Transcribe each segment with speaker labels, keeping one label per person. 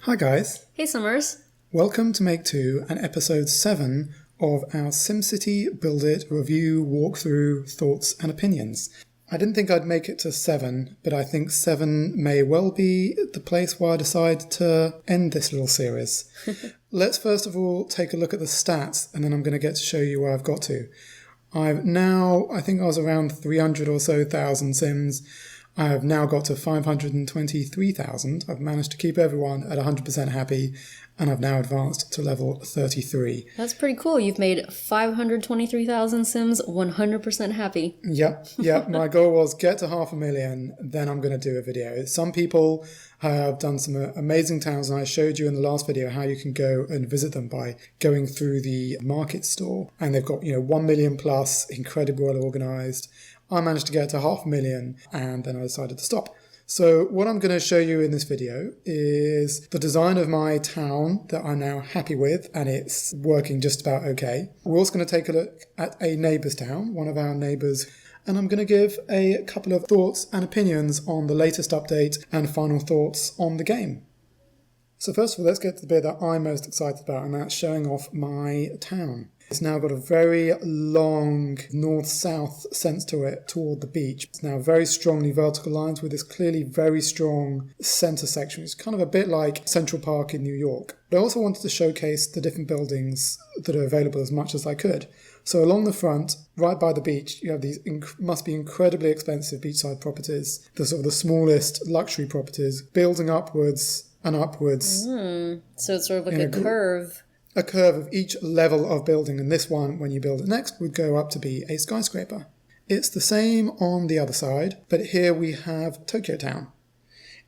Speaker 1: Hi guys,
Speaker 2: Hey Summers.
Speaker 1: welcome to Make 2 and episode 7 of our SimCity BuildIt review, walkthrough, thoughts and opinions. I didn't think I'd make it to 7, but I think 7 may well be the place where I decide to end this little series. Let's first of all take a look at the stats and then I'm going to get to show you where I've got to. I think I was around 300 or so thousand Sims. I have now got to 523,000. I've managed to keep everyone at 100% happy, and I've now advanced to level 33.
Speaker 2: That's pretty cool. You've made 523,000 Sims 100% happy.
Speaker 1: Yep. My goal was get to 500,000, then I'm going to do a video. Some people have done some amazing towns, and I showed you in the last video how you can go and visit them by going through the market store. And they've got, 1 million plus, incredibly well organized. I managed to get to 500,000 and then I decided to stop. So what I'm going to show you in this video is the design of my town that I'm now happy with, and it's working just about okay. We're also going to take a look at a Neighbours Town, one of our neighbours, and I'm going to give a couple of thoughts and opinions on the latest update and final thoughts on the game. So first of all, let's get to the bit that I'm most excited about, and that's showing off my town. It's now got a very long north-south sense to it toward the beach. It's now very strongly vertical lines with this clearly very strong centre section. It's kind of a bit like Central Park in New York. But I also wanted to showcase the different buildings that are available as much as I could. So along the front, right by the beach, you have these must be incredibly expensive beachside properties. The sort of the smallest luxury properties, building upwards and upwards.
Speaker 2: So it's sort of like a curve.
Speaker 1: A curve of each level of building, and this one, when you build it next, would go up to be a skyscraper. It's the same on the other side, but here we have Tokyo Town.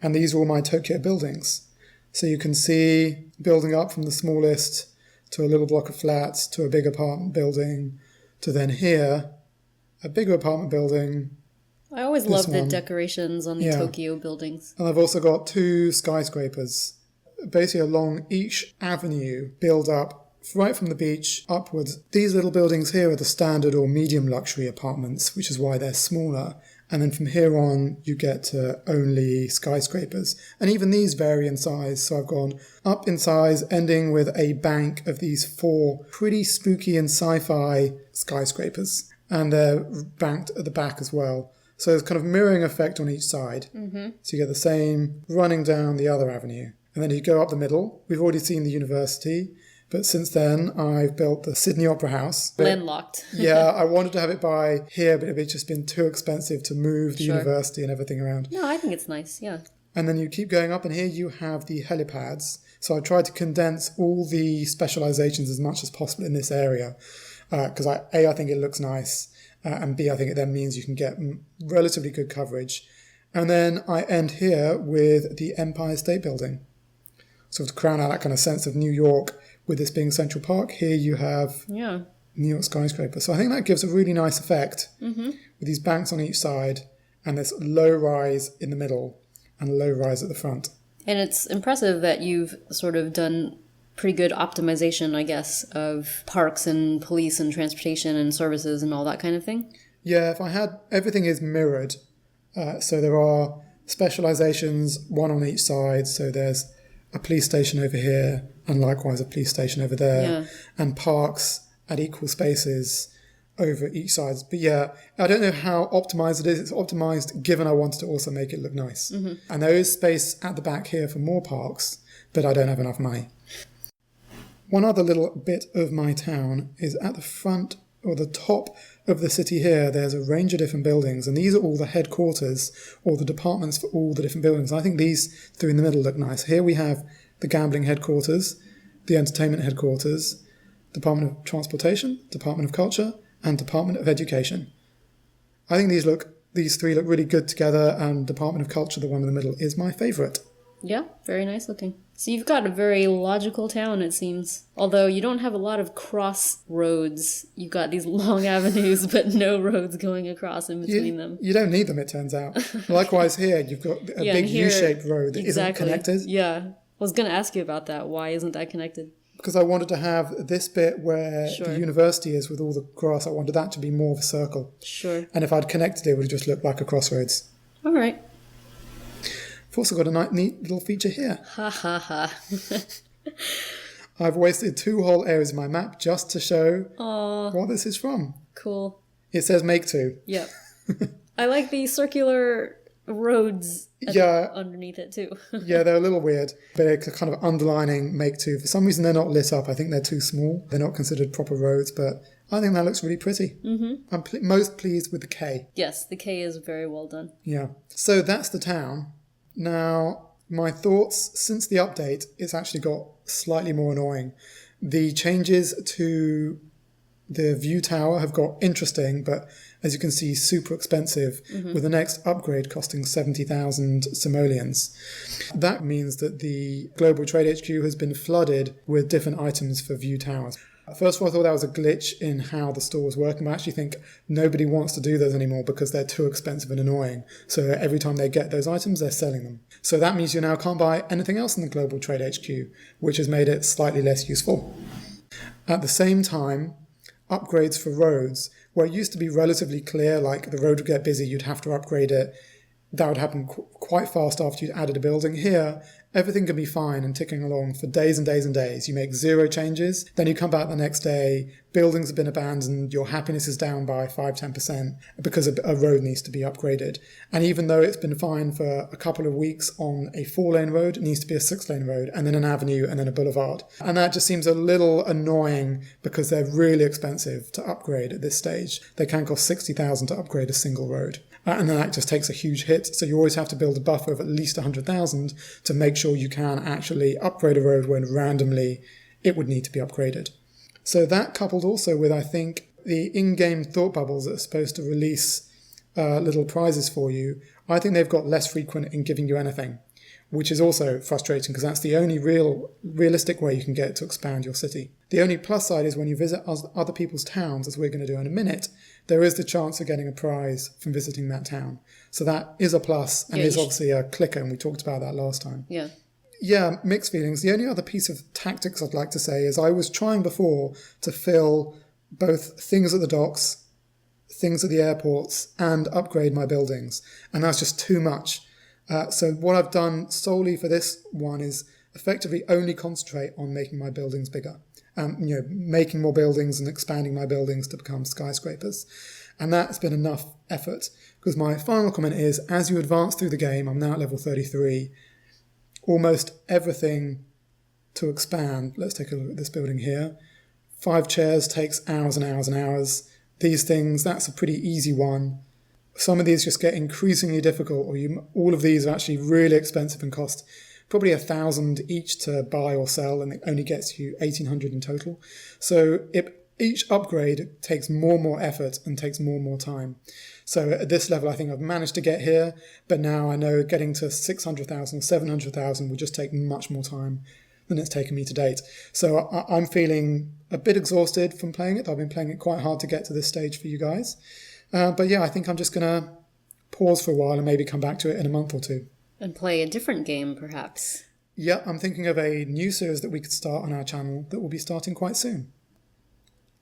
Speaker 1: And these are all my Tokyo buildings. So you can see building up from the smallest to a little block of flats to a big apartment building to then here, a bigger apartment building.
Speaker 2: I always love the decorations on the Tokyo buildings.
Speaker 1: And I've also got 2 skyscrapers. Basically along each avenue, build up right from the beach upwards. These little buildings here are the standard or medium luxury apartments, which is why they're smaller. And then from here on, you get to only skyscrapers. And even these vary in size. So I've gone up in size, ending with a bank of these 4 pretty spooky and sci-fi skyscrapers. And they're banked at the back as well. So there's kind of mirroring effect on each side. Mm-hmm. So you get the same running down the other avenue. And then you go up the middle. We've already seen the university, but since then I've built the Sydney Opera House.
Speaker 2: Landlocked.
Speaker 1: I wanted to have it by here, but it's just been too expensive to move the university and everything around.
Speaker 2: No, I think it's nice, yeah. And
Speaker 1: then you keep going up, and here you have the Helipads. So I tried to condense all the specializations as much as possible in this area, because I think it looks nice, and B, I think it then means you can get relatively good coverage. And then I end here with the Empire State Building. So to crown out that kind of sense of New York, with this being Central Park, here you have New York skyscraper. So I think that gives a really nice effect with these banks on each side and this low rise in the middle and a low rise at the front. And
Speaker 2: it's impressive that you've sort of done pretty good optimization, I guess, of parks and police and transportation and services and all that kind of thing.
Speaker 1: Yeah, if I had, everything is mirrored. So there are specializations, one on each side. So there's a police station over here and likewise a police station over there, and parks at equal spaces over each side. But I don't know how optimized it is. It's optimized given I wanted to also make it look nice. Mm-hmm. And there is space at the back here for more parks, but I don't have enough money. One other little bit of my town is at the front or the top of the city here, there's a range of different buildings, and these are all the headquarters or the departments for all the different buildings. I think these 3 in the middle look nice. Here we have the gambling headquarters, the entertainment headquarters, Department of Transportation, Department of Culture, and Department of Education. I think these 3 look really good together, and Department of Culture, the one in the middle, is my favourite.
Speaker 2: Yeah, very nice looking. So you've got a very logical town, it seems. Although you don't have a lot of crossroads. You've got these long avenues, but no roads going across in between them.
Speaker 1: You don't need them, it turns out. Likewise here, you've got a big U-shaped road that isn't connected.
Speaker 2: Yeah, I was going to ask you about that. Why isn't that connected?
Speaker 1: Because I wanted to have this bit where the university is with all the grass. I wanted that to be more of a circle.
Speaker 2: Sure.
Speaker 1: And if I'd connected it, it would have just looked like a crossroads.
Speaker 2: All right.
Speaker 1: I've also got a neat little feature here.
Speaker 2: Ha ha ha.
Speaker 1: I've wasted 2 whole areas of my map just to show
Speaker 2: Aww.
Speaker 1: what this is from.
Speaker 2: Cool.
Speaker 1: It says make to.
Speaker 2: Yep. I like the circular roads underneath it too.
Speaker 1: Yeah, they're a little weird, but they're kind of underlining make to. For some reason, they're not lit up. I think they're too small. They're not considered proper roads, but I think that looks really pretty. Mm-hmm. I'm most pleased with the K.
Speaker 2: Yes, the K is very well done.
Speaker 1: Yeah. So that's the town. Now, my thoughts since the update, it's actually got slightly more annoying. The changes to the view tower have got interesting, but as you can see, super expensive, with the next upgrade costing 70,000 simoleons. That means that the Global Trade HQ has been flooded with different items for view towers. First of all, I thought that was a glitch in how the store was working, but I actually think nobody wants to do those anymore because they're too expensive and annoying. So every time they get those items, they're selling them. So that means you now can't buy anything else in the Global Trade HQ, which has made it slightly less useful. At the same time, upgrades for roads, where it used to be relatively clear, like the road would get busy, you'd have to upgrade it. That would happen quite fast after you'd added a building. Here, everything can be fine and ticking along for days and days and days. You make 0 changes, then you come back the next day, buildings have been abandoned, your happiness is down by 5-10% because a road needs to be upgraded. And even though it's been fine for a couple of weeks on a 4-lane road, it needs to be a 6-lane road, and then an avenue, and then a boulevard. And that just seems a little annoying because they're really expensive to upgrade at this stage. They can cost 60,000 to upgrade a single road. And then that just takes a huge hit. So you always have to build a buffer of at least 100,000 to make sure you can actually upgrade a road when randomly it would need to be upgraded. So that coupled also with, I think, the in-game thought bubbles that are supposed to release little prizes for you, I think they've got less frequent in giving you anything, which is also frustrating because that's the only realistic way you can get to expand your city. The only plus side is when you visit other people's towns, as we're going to do in a minute, there is the chance of getting a prize from visiting that town. So that is a plus and is obviously a clicker, and we talked about that last time.
Speaker 2: Yeah.
Speaker 1: Yeah, mixed feelings. The only other piece of tactics I'd like to say is I was trying before to fill both things at the docks, things at the airports, and upgrade my buildings. And that's just too much. So what I've done solely for this one is effectively only concentrate on making my buildings bigger. Making more buildings and expanding my buildings to become skyscrapers. And that's been enough effort. Because my final comment is, as you advance through the game, I'm now at level 33, almost everything to expand. Let's take a look at this building here. 5 chairs takes hours and hours and hours. These things, that's a pretty easy one. Some of these just get increasingly difficult, or all of these are actually really expensive and cost probably 1,000 each to buy or sell, and it only gets you 1,800 in total. So each upgrade takes more and more effort and takes more and more time. So at this level, I think I've managed to get here, but now I know getting to 600,000 or 700,000 will just take much more time than it's taken me to date. So I'm feeling a bit exhausted from playing it. I've been playing it quite hard to get to this stage for you guys. But yeah, I think I'm just going to pause for a while and maybe come back to it in a month or two.
Speaker 2: And play a different game, perhaps.
Speaker 1: Yeah, I'm thinking of a new series that we could start on our channel that will be starting quite soon.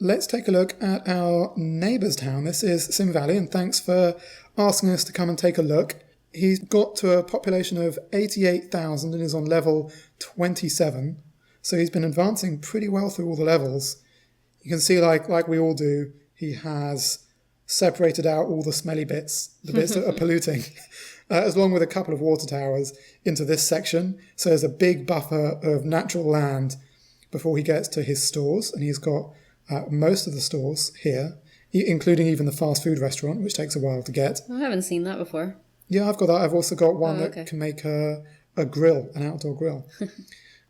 Speaker 1: Let's take a look at our Neighbours Town. This is Sim Valley, and thanks for asking us to come and take a look. He's got to a population of 88,000 and is on level 27. So he's been advancing pretty well through all the levels. You can see, like we all do, he has separated out all the smelly bits, the bits that are polluting, as long with a couple of water towers into this section. So there's a big buffer of natural land before he gets to his stores, and he's got most of the stores here, including even the fast food restaurant, which takes a while to get.
Speaker 2: I haven't seen that before.
Speaker 1: Yeah, I've got that. I've also got one that can make a grill, an outdoor grill.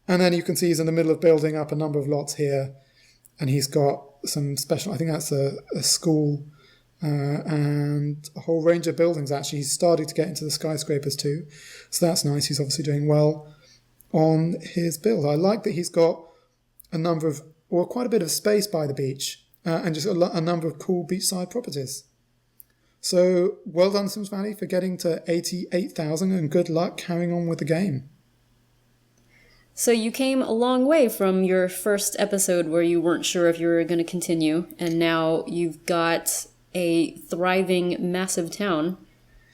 Speaker 1: And then you can see he's in the middle of building up a number of lots here, and he's got some special, I think that's a school, and a whole range of buildings actually. He's starting to get into the skyscrapers too, so that's nice. He's obviously doing well on his build. I like that he's got quite a bit of space by the beach, and just a number of cool beachside properties. So well done, Sims Valley, for getting to 88,000, and good luck carrying on with the game.
Speaker 2: So you came a long way from your first episode where you weren't sure if you were going to continue, and now you've got a thriving, massive town.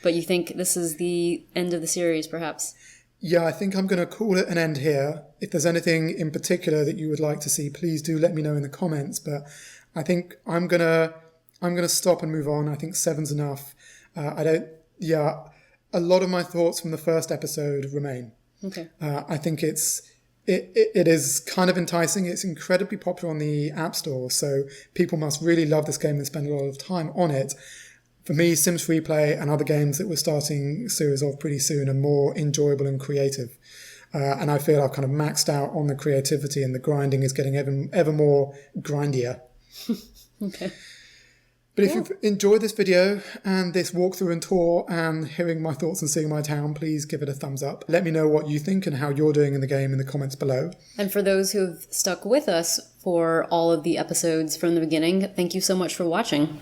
Speaker 2: But you think this is the end of the series, perhaps?
Speaker 1: Yeah, I think I'm going to call it an end here. If there's anything in particular that you would like to see, please do let me know in the comments. But I think I'm gonna stop and move on. I think 7's enough. A lot of my thoughts from the first episode remain.
Speaker 2: Okay.
Speaker 1: I think it is kind of enticing. It's incredibly popular on the App Store, so people must really love this game and spend a lot of time on it. For me, Sims Freeplay and other games that we're starting a series of pretty soon are more enjoyable and creative. And I feel I've kind of maxed out on the creativity, and the grinding is getting ever more grindier.
Speaker 2: Okay.
Speaker 1: But if you've enjoyed this video and this walkthrough and tour and hearing my thoughts and seeing my town, please give it a thumbs up. Let me know what you think and how you're doing in the game in the comments below.
Speaker 2: And for those who've stuck with us for all of the episodes from the beginning, thank you so much for watching.